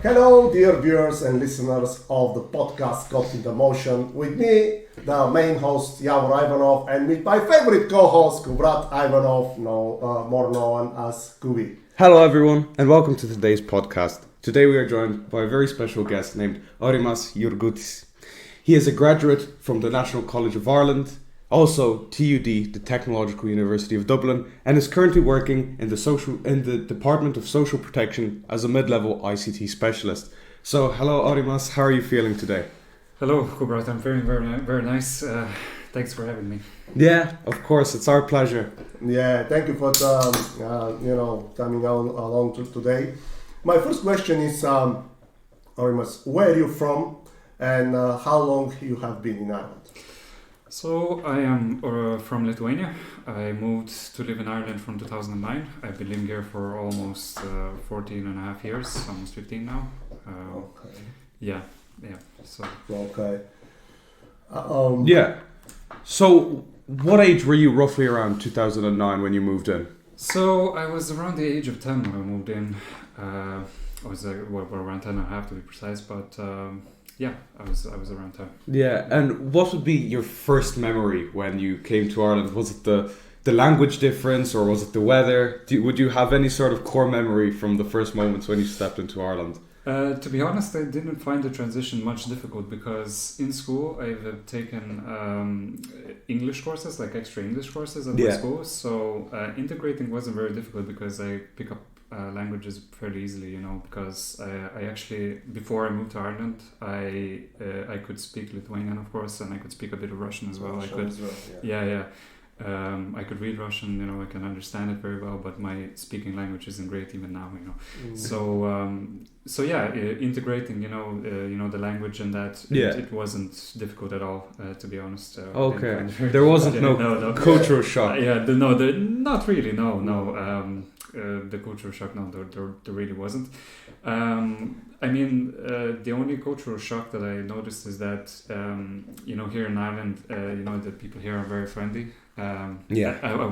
Hello, dear viewers and listeners of the podcast Caught in the Motion. With me, the main host, Yavor Ivanov, and with my favorite co-host, Kubrat Ivanov, more known as Kubi. Hello, everyone, and welcome to today's podcast. Today we are joined by a very special guest named Aurimas Jurgutis. He is a graduate from the National College of Ireland, also TUD, the Technological University of Dublin, and is currently working in the Department of Social Protection as a mid-level ICT specialist. So, hello Aurimas, how are you feeling today? Hello, Kubrat. I'm feeling very nice. Thanks for having me. Yeah, of course, it's our pleasure. Yeah, thank you for coming along today. My first question is, Aurimas, where are you from, and how long you have been in Ireland? So I am from Lithuania. I moved to live in Ireland from 2009. I've been living here for almost 14 and a half years, almost 15 now. Okay. Yeah. So. Okay. Yeah. So, what age were you roughly around 2009 when you moved in? So I was around the age of 10 when I moved in. I was around 10 and a half to be precise, but yeah, I was around 10. Yeah, and what would be your first memory when you came to Ireland? Was it the language difference, or was it the weather? Would you have any sort of core memory from the first moments when you stepped into Ireland? To be honest, I didn't find the transition much difficult because in school I've taken English courses, like extra English courses at my school. So integrating wasn't very difficult because I pick up languages fairly easily, because I actually, before I moved to Ireland, I could speak Lithuanian, of course, and I could speak a bit of Russian as well. I could read Russian, I can understand it very well, but my speaking language isn't great even now, So integrating, the language and that, it wasn't difficult at all, to be honest. Okay, there wasn't no cultural shock. Not really, no. The cultural shock, no, there really wasn't. The only cultural shock that I noticed is that, here in Ireland, the people here are very friendly. I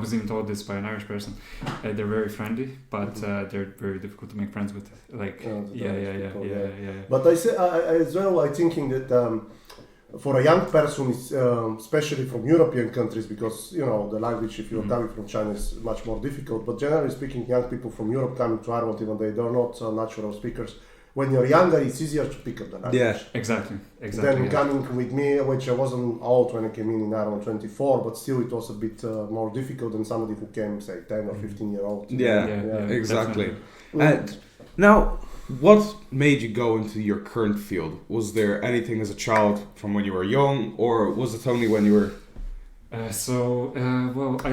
was even told this by an Irish person. They're very friendly, but they're very difficult to make friends with. But I thinking that for a young person, especially from European countries, because the language, if you're coming from China, is much more difficult. But generally speaking, young people from Europe coming to Ireland, even though they're not natural speakers, when you're younger, it's easier to pick up the language. Yeah, exactly. Then coming with me, which I wasn't old when I came in Ireland, 24, but still it was a bit more difficult than somebody who came, say, 10 or 15 year old. Yeah, exactly. And now, what made you go into your current field? Was there anything as a child from when you were young, or was it only when you were... I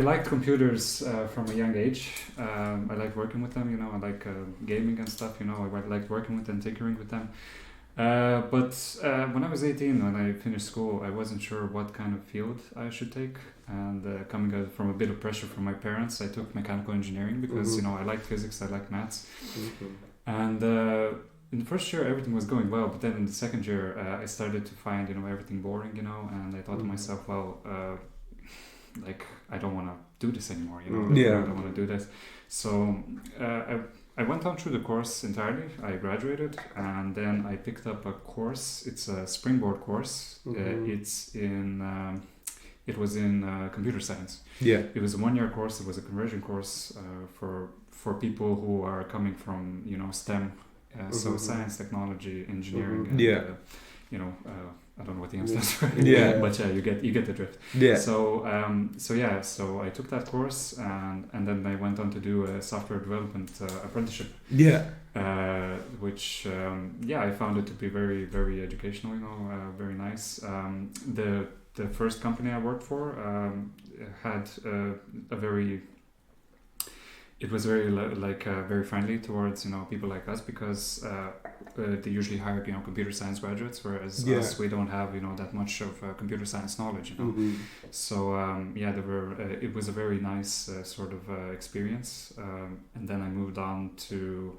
liked computers from a young age. I liked working with them, I like gaming and stuff, I liked working with them, tinkering with them. But when I was 18, when I finished school, I wasn't sure what kind of field I should take. And coming out from a bit of pressure from my parents, I took mechanical engineering because, I liked physics, I liked maths. And in the first year, everything was going well, but then in the second year, I started to find, everything boring, and I thought to myself, I don't want to do this anymore, I don't want to do this. So I went on through the course entirely. I graduated, and then I picked up a course. It's a springboard course. It was in computer science. Yeah. It was a 1-year course. It was a conversion course for people who are coming from STEM, so science, technology, engineering. And, I don't know what the answer is for. But you get the drift. Yeah. So I took that course, and then I went on to do a software development apprenticeship. Yeah. Which I found it to be very, very educational. Very nice. The first company I worked for had a very. It was very very friendly towards people like us because they usually hire computer science graduates, whereas us, we don't have that much of computer science knowledge. So it was a very nice sort of experience, and then I moved on to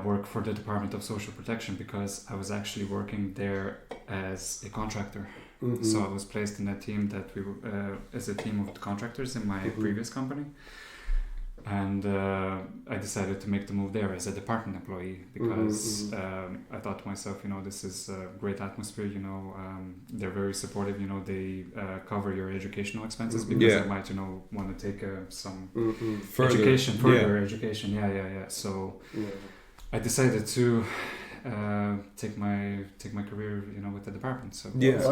work for the Department of Social Protection because I was actually working there as a contractor. So I was placed in a team that we were as a team of contractors in my previous company. And I decided to make the move there as a department employee because I thought to myself, this is a great atmosphere, they're very supportive, they cover your educational expenses because I might, want to take some further education. Yeah. So I decided to take my career, with the department. So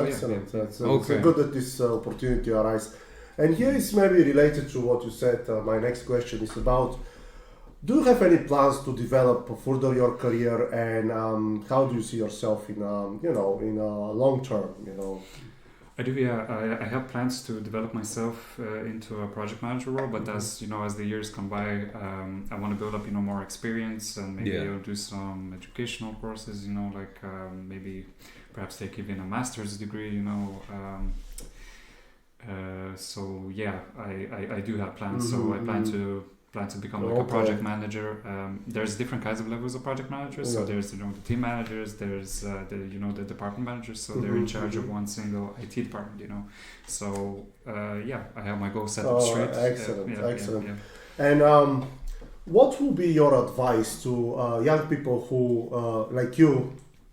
excellent. It's good that this opportunity arises. And here is maybe related to what you said. My next question is about: do you have any plans to develop further your career, and how do you see yourself in in long term? I do. Yeah, I have plans to develop myself into a project manager role. But as the years come by, I want to build up more experience and maybe do some educational courses. Maybe perhaps take even a master's degree. So yeah, I do have plans. So I plan to become like a project manager. There's different kinds of levels of project managers. So there's the team managers. There's the department managers. So they're in charge of one single IT department. So I have my goals set up straight. Excellent. And what will be your advice to young people who like you?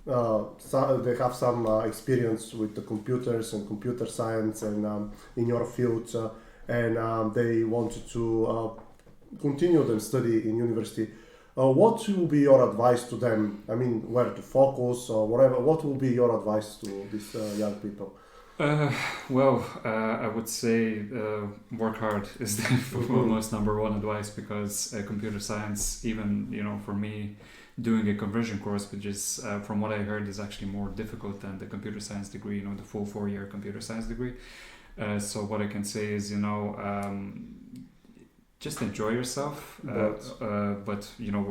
They have some experience with the computers and computer science and in your field, and they wanted to continue their study in university. What will be your advice to them? I mean, where to focus or whatever. What will be your advice to these young people? I would say work hard is the almost number one advice, because computer science, even for me, doing a conversion course, which is from what I heard is actually more difficult than the computer science degree, the full 4-year computer science degree. So what I can say is, just enjoy yourself, but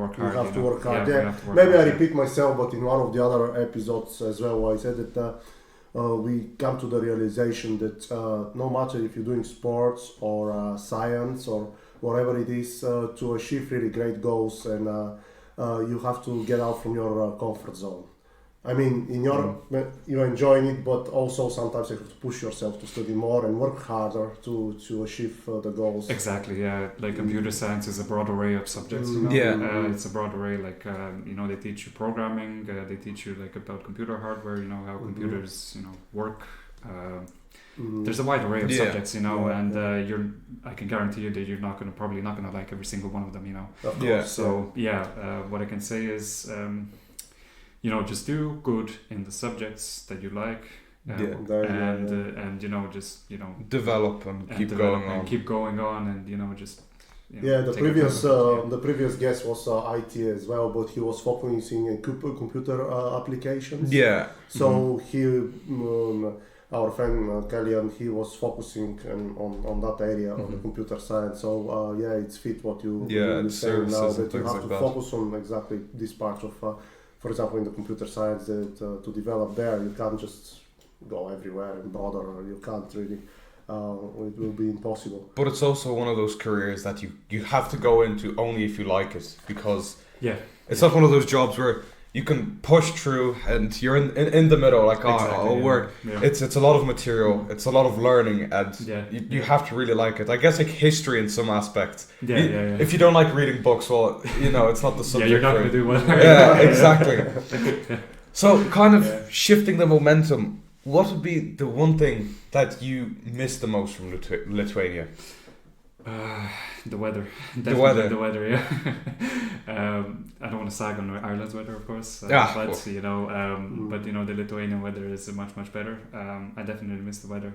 work hard. You have to work hard. Maybe I repeat myself, but in one of the other episodes as well, I said that we come to the realization that no matter if you're doing sports or science or whatever it is, to achieve really great goals, and you have to get out from your comfort zone. I mean, you're enjoying it, but also sometimes you have to push yourself to study more and work harder to achieve the goals. Exactly, yeah. Like computer science is a broad array of subjects. It's a broad array. Like they teach you programming. They teach you about computer hardware. How computers work. There's a wide array of subjects, and I can guarantee you that you're probably not gonna like every single one of them. Of course. So what I can say is. Just do good in the subjects that you like, develop and keep going on, and the previous guest was IT as well, but he was focusing on computer applications. So he, our friend Kellyan, he was focusing on that area of the computer science. So it's fit what you saying now, that you have to focus on exactly this part of. For example, in the computer science, to develop there, you can't just go everywhere and bother, or you can't really, it will be impossible. But it's also one of those careers that you have to go into only if you like it, because it's not one of those jobs where you can push through and you're in the middle, like, I'll work. Yeah. It's a lot of material, it's a lot of learning, and you have to really like it. I guess like history in some aspects. If you don't like reading books, well, it's not the subject. You're not going to do well. Yeah, exactly. So kind of shifting the momentum, what would be the one thing that you miss the most from Lithuania? The weather. Definitely the weather, yeah. I don't want to sag on Ireland's weather, of course. But the Lithuanian weather is much, much better. I definitely miss the weather.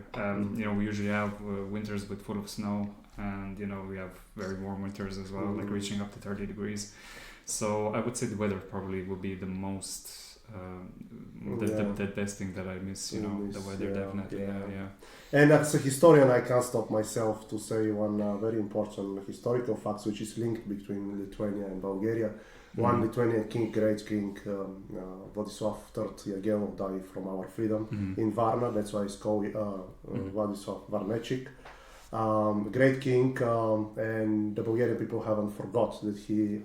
We usually have winters with full of snow, and we have very warm winters as well, like reaching up to 30 degrees. So I would say the weather probably would be the most the best thing that I miss, the weather, definitely. And as a historian, I can't stop myself to say one very important historical fact, which is linked between Lithuania and Bulgaria. One Lithuanian king, great king, Vladislav III Jagellov, died from our freedom in Varna. That's why it's called Vladislav Varnechik. Great king, and the Bulgarian people haven't forgot that he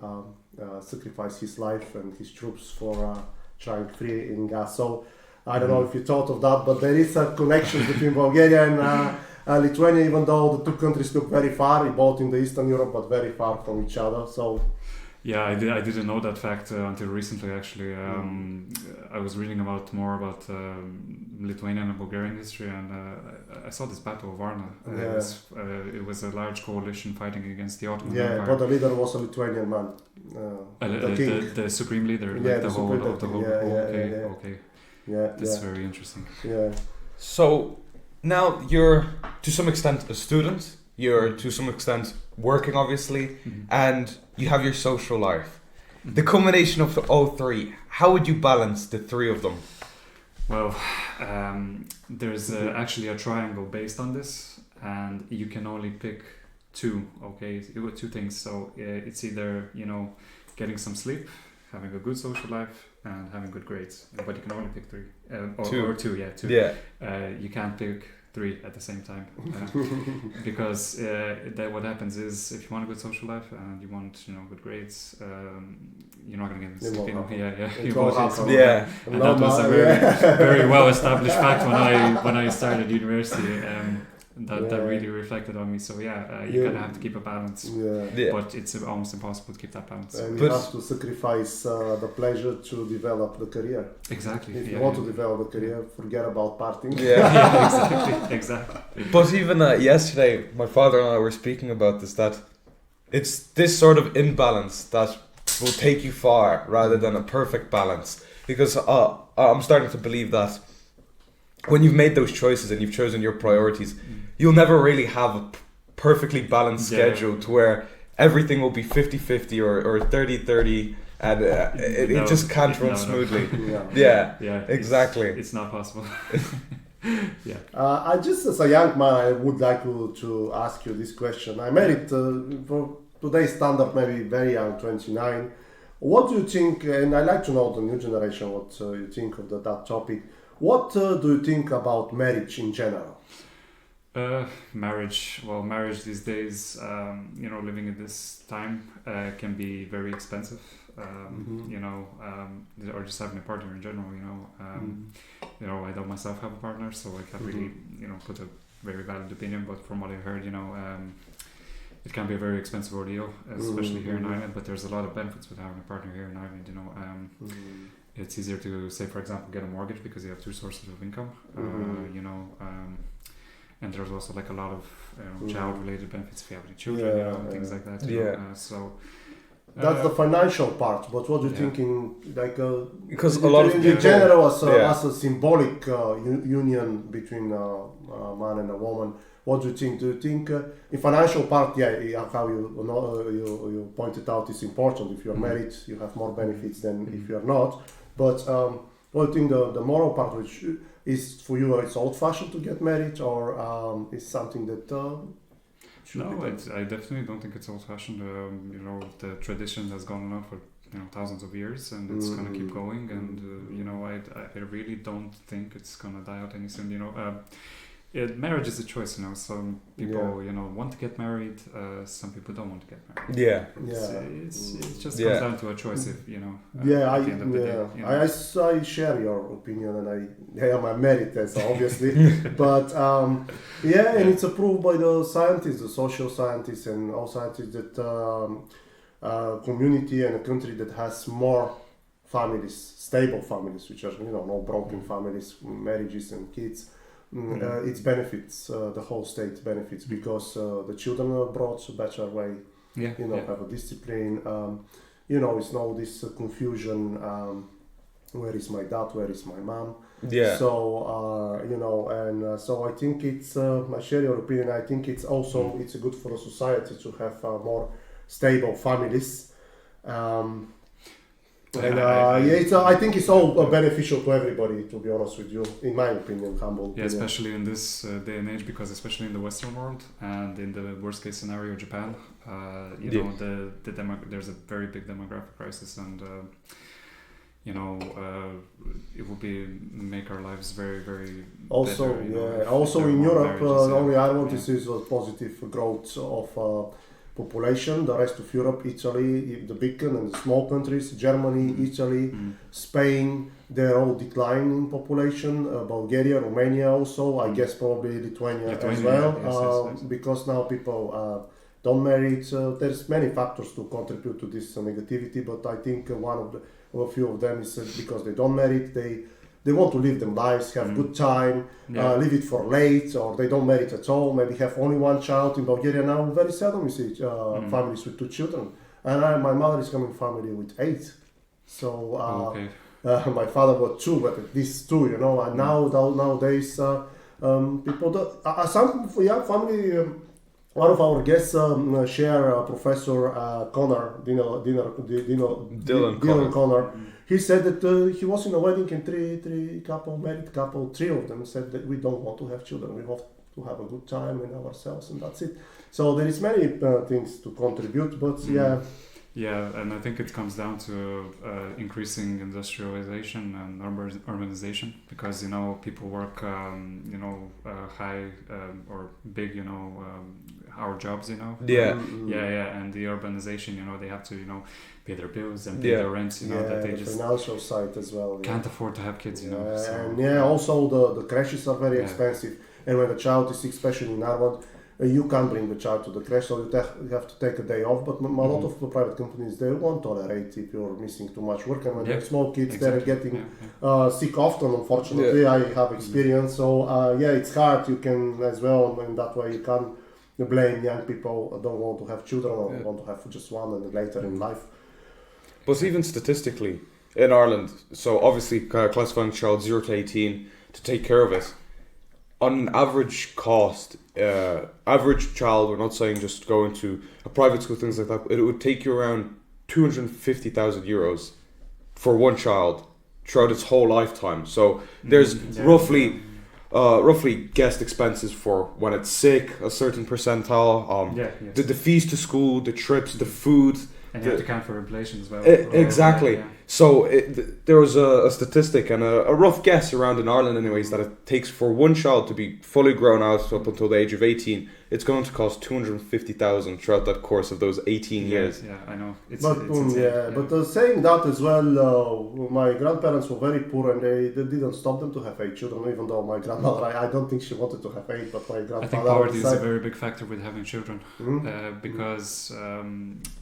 sacrificed his life and his troops for trying free in gas. So I don't know if you thought of that, but there is a connection between Bulgaria and Lithuania, even though the two countries look very far, both in the Eastern Europe, but very far from each other. So. Yeah, I didn't know that fact until recently. Actually, I was reading more about Lithuanian and Bulgarian history, and I saw this Battle of Varna. It was a large coalition fighting against the Ottoman Empire. Yeah, but the leader was a Lithuanian man, the supreme leader, the whole. Okay. Yeah, that's very interesting. Yeah. So now you're to some extent a student. You're to some extent working, obviously, and you have your social life. The combination of the all three, how would you balance the three of them? Well, there's actually a triangle based on this, and you can only pick two, okay? Two things. So it's either, getting some sleep, having a good social life, and having good grades. But you can only pick three. Two. Yeah. You can't pick three at the same time, because what happens is if you want a good social life and you want good grades, you're not going to get this. And that was a very well established fact when I started university. That really reflected on me. So you kind of have to keep a balance, but it's almost impossible to keep that balance. And you have to sacrifice the pleasure to develop the career. Exactly. If you want to develop a career, forget about partying. Exactly. But even yesterday, my father and I were speaking about this, that it's this sort of imbalance that will take you far rather than a perfect balance. Because I'm starting to believe that when you've made those choices and you've chosen your priorities, you'll never really have a perfectly balanced schedule to where everything will be 50-50 or 30-30 and it just can't run smoothly. Yeah, exactly. It's not possible. I just, as a young man, I would like to ask you this question. I made it for today's standard, maybe very young, 29. What do you think, and I like to know the new generation, what you think of that topic. What do you think about marriage in general? Marriage these days, living in this time can be very expensive, or just having a partner in general, I don't myself have a partner, so I can't really, put a very valid opinion, but from what I heard, it can be a very expensive ordeal, especially here in Ireland, but there's a lot of benefits with having a partner here in Ireland, It's easier to, say, for example, get a mortgage because you have two sources of income, and there's also like a lot of child-related benefits if you have any children, and things like that. That's the financial part. But what do you think in because a lot of people in general as a symbolic union between a man and a woman? What do you think? Do you think in financial part, how you pointed out, is important. If you're married, you have more benefits than if you're not. But what do you think the moral part, which is for you, it's old-fashioned to get married, or is something that I definitely don't think it's old-fashioned. The tradition has gone on for thousands of years, and it's gonna keep going. And I really don't think it's gonna die out any soon. Marriage is a choice, Some people, want to get married. Some people don't want to get married. It just comes down to a choice. If at the end of the day, I share your opinion, and I am married, obviously, but and it's approved by the scientists, the social scientists, and all scientists that community and a country that has more families, stable families, which are no broken families, marriages and kids. It benefits the whole state benefits because the children are brought a better way. Have a discipline. It's no this confusion. Where is my dad? Where is my mom? So so I think it's. I share your opinion. I think it's also it's good for the society to have more stable families. I think it's all beneficial to everybody, to be honest with you, in my opinion, humble. Especially in this day and age, because especially in the Western world and in the worst case scenario, Japan, there's a very big demographic crisis, and it will make our lives very, very also better, also in Europe, only Ireland is a positive growth of population. The rest of Europe, Italy, the big and the small countries, Germany, Italy, Spain, they're all declining in population. Bulgaria, Romania also, I guess probably Lithuania as well, yes. Because now people don't marry. There's many factors to contribute to this negativity, but I think a few of them is because they don't marry. They want to live their lives, have good time, leave it for late, or they don't marry at all, maybe have only one child. In Bulgaria now, very seldom you see families with 2 children. And my mother is coming from a family with 8. So my father got 2, but at least 2, you know. And nowadays, people don't, some young family, one of our guests share Professor Dylan Connor. He said that he was in a wedding and married couple, 3 of them said that we don't want to have children. We want to have a good time in ourselves, and that's it. So there is many things to contribute, but Yeah, and I think it comes down to increasing industrialization and urbanization, because people work high or big our jobs, and the urbanization, they have to pay their bills and pay their rents, that they just financial side as well can't afford to have kids, and also the crashes are very expensive, and when the child is sick, especially in Ireland, you can't bring the child to the crash, so you have to take a day off. But a lot of the private companies, they won't tolerate if you're missing too much work. And when they're small kids, they're getting sick often, unfortunately. I have experience. So, it's hard. You can as well, and that way you can't blame young people who don't want to have children or want to have just one and later in life. But even statistically, in Ireland, so obviously classifying child 0 to 18 to take care of it, on an average cost, average child, we're not saying just going to a private school, things like that, it would take you around 250,000 euros for one child throughout its whole lifetime. So there's roughly guest expenses for when it's sick, a certain percentile, the fees to school, the trips, the food. And you have to account for inflation as well. Exactly. So there was a statistic and a rough guess around in Ireland anyways that it takes for one child to be fully grown out up until the age of 18, it's going to cost 250,000 throughout that course of those 18 years. Yeah, I know. But saying that as well, my grandparents were very poor and they didn't stop them to have 8 children, even though my grandmother, I don't think she wanted to have 8, but my grandfather... I think poverty is a very big factor with having children, because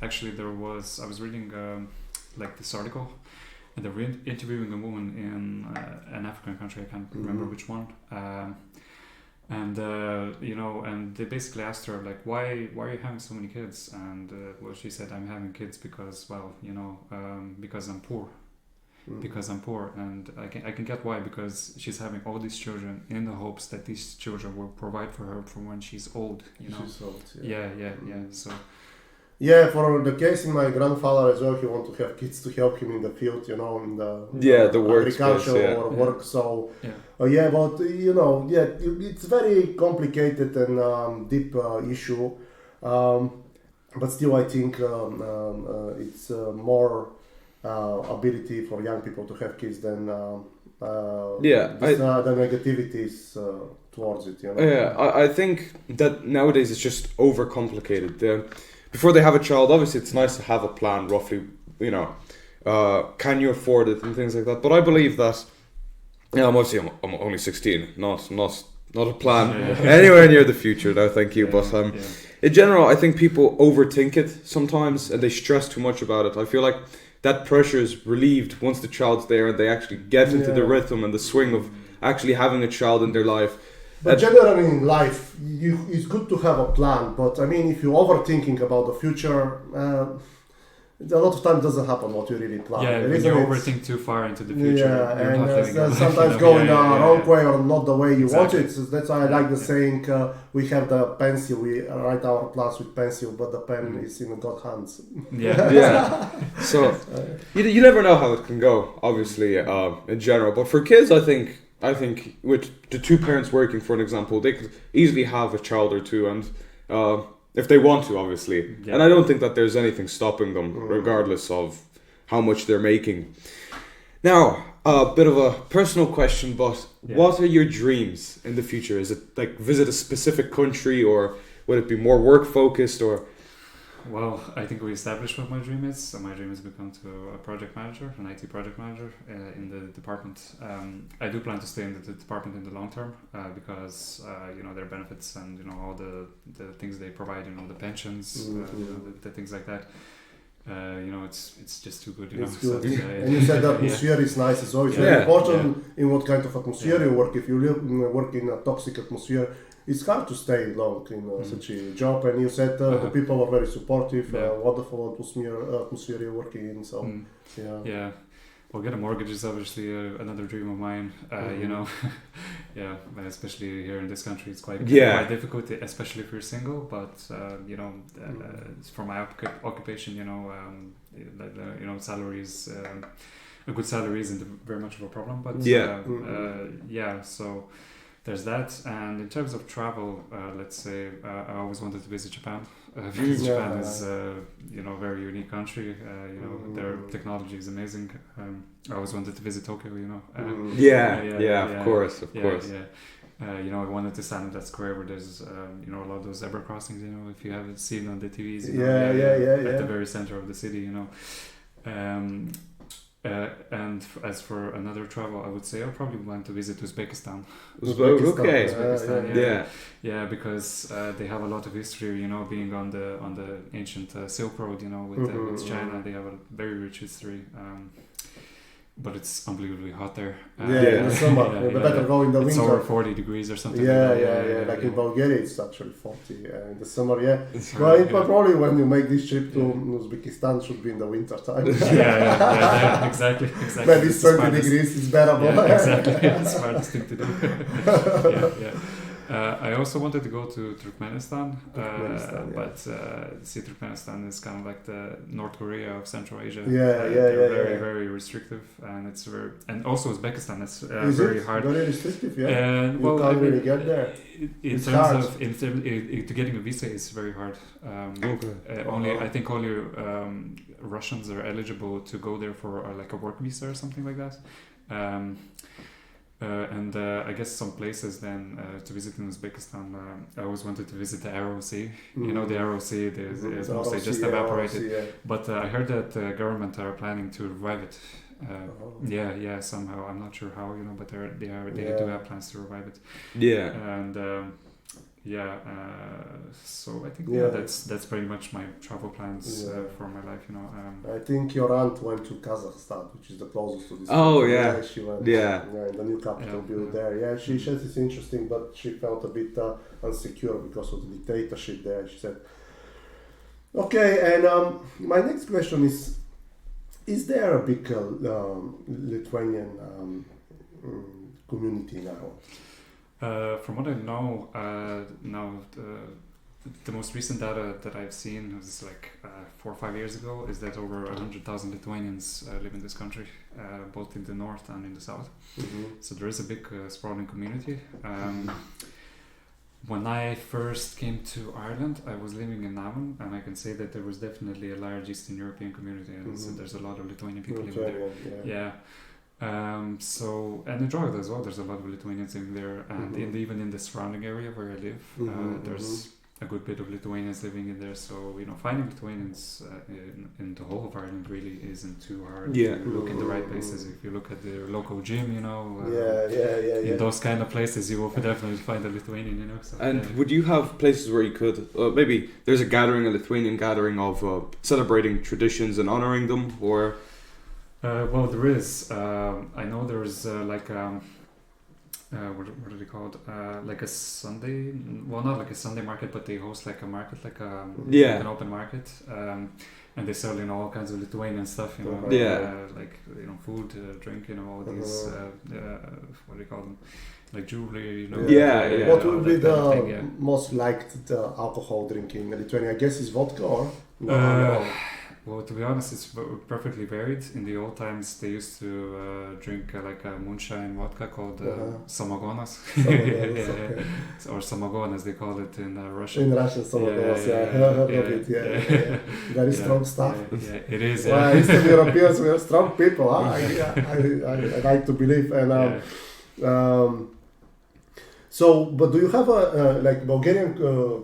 actually I was reading this article, and they were interviewing a woman in an African country, I can't remember which one, and they basically asked her why are you having so many kids, and she said, I'm having kids because because I'm poor. Because I'm poor, and I can get why, because she's having all these children in the hopes that these children will provide for her from when she's old. She's old. So. Yeah, for the case in my grandfather as well, he wanted to have kids to help him in the field, in the work agriculture or work. So, but it's very complicated and deep issue. But still, I think it's more ability for young people to have kids than the negativities towards it. I think that nowadays it's just overcomplicated. Before they have a child, obviously it's nice to have a plan roughly, can you afford it and things like that. But I believe that, obviously I'm only 16, not a plan anywhere near the future now, thank you. But in general, I think people overthink it sometimes and they stress too much about it. I feel like that pressure is relieved once the child's there and they actually get into the rhythm and the swing of actually having a child in their life. But generally in life, it's good to have a plan. But I mean, if you're overthinking about the future, a lot of times doesn't happen what you really plan. Yeah, when you overthink too far into the future. Yeah, and sometimes going the wrong way or not the way you want it. So that's why I like the saying, we have the pencil, we write our plans with pencil, but the pen is in God's hands. So you never know how it can go, obviously, in general. But for kids, I think with the 2 parents working, for an example, they could easily have a child or 2, and if they want to, obviously. And I don't think that there's anything stopping them, regardless of how much they're making. Now, a bit of a personal question, but what are your dreams in the future? Is it visit a specific country, or would it be more work focused, or? Well, I think we established what my dream is. So my dream is to become a project manager, an IT project manager in the department. I do plan to stay in the department in the long term because their benefits and all the things they provide, the pensions, the things like that. It's just too good. It's good. So, and you said the atmosphere is nice as well. It's very important in what kind of atmosphere you work. If you work in a toxic atmosphere, it's hard to stay long in such a job. And you said the people are very supportive, wonderful atmosphere you're working in. So, yeah. Well, get a mortgage is obviously another dream of mine. Especially here in this country, it's quite difficult, especially if you're single. But for my occupation, salaries, a good salary isn't very much of a problem. But so there's that. And in terms of travel, let's say I always wanted to visit Japan. Because Japan is a very unique country. Their technology is amazing. I always wanted to visit Tokyo. Of course. I wanted to stand in that square where there's a lot of those zebra crossings. If you haven't seen on the TVs. At the very center of the city. And as for another travel, I would say I probably want to visit Uzbekistan. Uzbekistan, because they have a lot of history, being on the ancient Silk Road, with China. They have a very rich history. But it's unbelievably hot there. In the summer. Better go in the winter. It's over 40 degrees or something. Like in Bulgaria, it's actually 40 in the summer. But probably when you make this trip to Uzbekistan, should be in the winter time. Exactly. Maybe 20 degrees is bearable. Exactly. It's the smartest thing to do. I also wanted to go to Turkmenistan, but Turkmenistan is kind of like the North Korea of Central Asia. They're very, very restrictive, and it's and also Uzbekistan is very hard. Very restrictive, you can't really get there. To getting a visa is very hard. I think only Russians are eligible to go there for like a work visa or something like that. I guess some places then to visit in Uzbekistan, I always wanted to visit the Aral Sea. The Aral Sea is mostly just evaporated. But I heard that the government are planning to revive it. Somehow. I'm not sure how, but they do have plans to revive it. So I think that's pretty much my travel plans for my life. I think your aunt went to Kazakhstan, which is the closest to this. She went. In the new capital built there. She said it's interesting, but she felt a bit insecure because of the dictatorship there. She said. Okay, and my next question is there a big Lithuanian community now? From what I know, now the most recent data that I've seen was like 4 or 5 years ago is that over 100,000 Lithuanians live in this country, both in the north and in the south. So there is a big sprawling community. When I first came to Ireland, I was living in Navan, and I can say that there was definitely a large Eastern European community, and so there's a lot of Lithuanian people living there. And in Drogheda as well, there's a lot of Lithuanians living there, and even in the surrounding area where I live, there's a good bit of Lithuanians living in there. So finding Lithuanians in the whole of Ireland really isn't too hard. You look in the right places. If you look at the local gym, in those kind of places, you will definitely find a Lithuanian. So, would you have places where you could maybe there's a Lithuanian gathering of celebrating traditions and honoring them, or? Well, there is. I know there's what are they called? Like a Sunday, not like a Sunday market, but they host like a market, like an open market, and they sell all kinds of Lithuanian stuff, like food, drink, all these what do you call them? Like jewelry, What would be the most liked alcohol drink in Lithuania? I guess it's vodka, or no? Well, to be honest, it's perfectly varied. In the old times, they used to drink like a moonshine vodka called samogonas. Or samogon, as they call it in Russian. In Russian, samogonas, I heard of it, Very strong stuff. It is, Well, Eastern Europeans, we are strong people, I like to believe. And So, but do you have like Bulgarian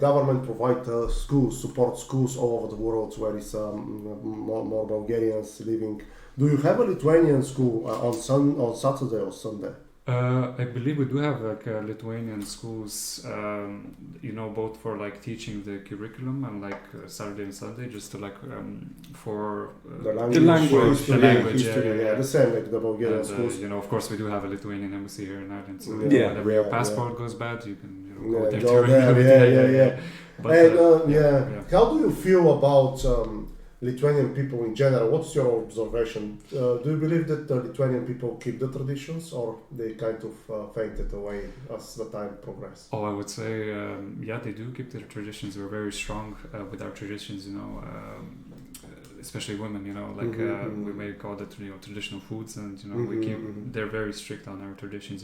government provide schools, support schools all over the world where is more Bulgarians living? Do you have a Lithuanian school on Saturday or Sunday? I believe we do have like Lithuanian schools, both for like teaching the curriculum and like Saturday and Sunday, just to like for the language, yeah, the same like the Bulgarian schools. Of course, we do have a Lithuanian embassy here in Ireland, so whenever your passport goes bad, you can go there. But, how do you feel about Lithuanian people in general? What's your observation? Do you believe that the Lithuanian people keep the traditions, or they kind of faded away as the time progressed? Oh, I would say, they do keep their traditions. We're very strong with our traditions, especially women, we make all the traditional foods, and they're very strict on our traditions,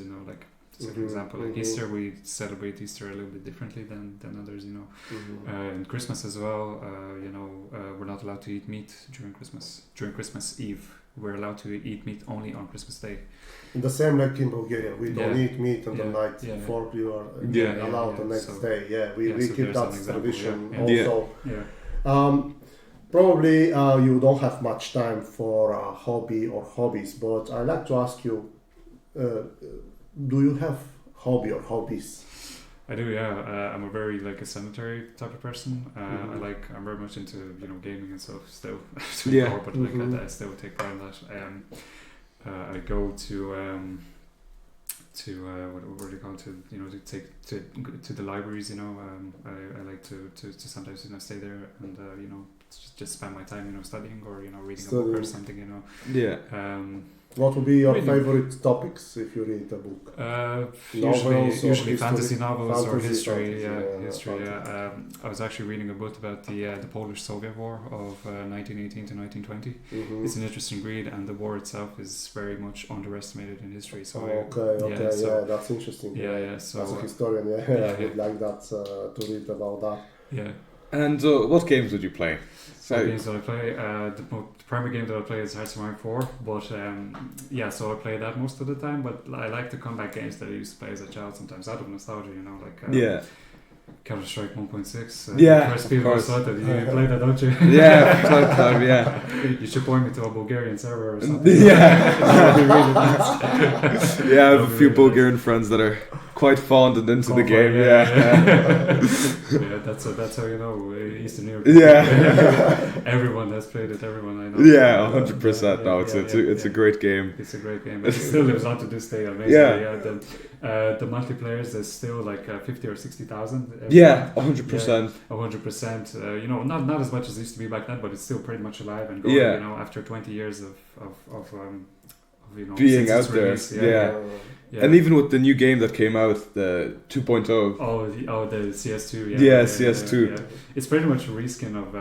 So for example, like Easter, we celebrate Easter a little bit differently than others, and Christmas as well, we're not allowed to eat meat during Christmas. During Christmas Eve, we're allowed to eat meat only on Christmas Day. The same like in Bulgaria, we don't eat meat on the night before you are allowed the next day. We keep that tradition also. Probably you don't have much time for a hobby or hobbies, but I'd like to ask you, do you have hobby or hobbies? I do, yeah. I'm a very like a sedentary type of person. I'm very much into gaming and stuff still. But I still take part in that. I go to what do you call it? To take to the libraries. I like to sometimes stay there and just spend my time studying or reading a book or something. What would be your favorite topics if you read a book? Usually fantasy novels or history. I was actually reading a book about the Polish-Soviet War of 1918 to 1920. It's an interesting read, and the war itself is very much underestimated in history. So that's interesting. So as a historian, I would like that to read about that. Yeah. And what games would you play? What games that I play? The primary game that I play is Hearts of Iron 4, but so I play that most of the time, but I like the combat games that I used to play as a child sometimes, out of nostalgia, Counter-Strike 1.6. Of course. You play that, don't you? You should point me to a Bulgarian server or something. I have a few Bulgarian friends that are quite fond and into the game. That's how Eastern Europe. Everyone has played it. Everyone I know. 100%. No, it's a great game. It's a great game. It still lives on to this day. Amazingly. The multiplayers is still like 50 or 60,000. 100%. 100%. Not as much as it used to be back then, but it's still pretty much alive and going. After 20 years of being out there. And even with the new game that came out, the 2.0. The CS2. CS2. It's pretty much a reskin of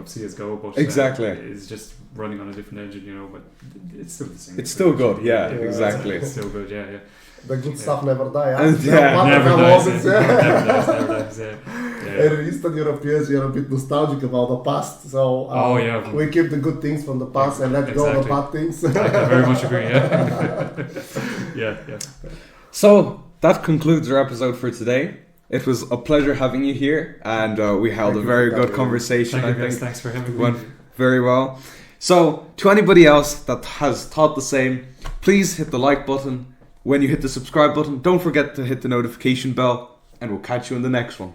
CS:GO, but exactly. It's just running on a different engine, but it's still the same. It's still good. Exactly. It's still good. The good stuff never dies. Never dies. Eastern Europeans, we are a bit nostalgic about the past, so we keep the good things from the past and let go of the bad things. I very much agree. So that concludes our episode for today. It was a pleasure having you here, and we held a very good conversation. Thanks for having me. Went very well. So, to anybody else that has thought the same, please hit the like button. When you hit the subscribe button, don't forget to hit the notification bell, and we'll catch you in the next one.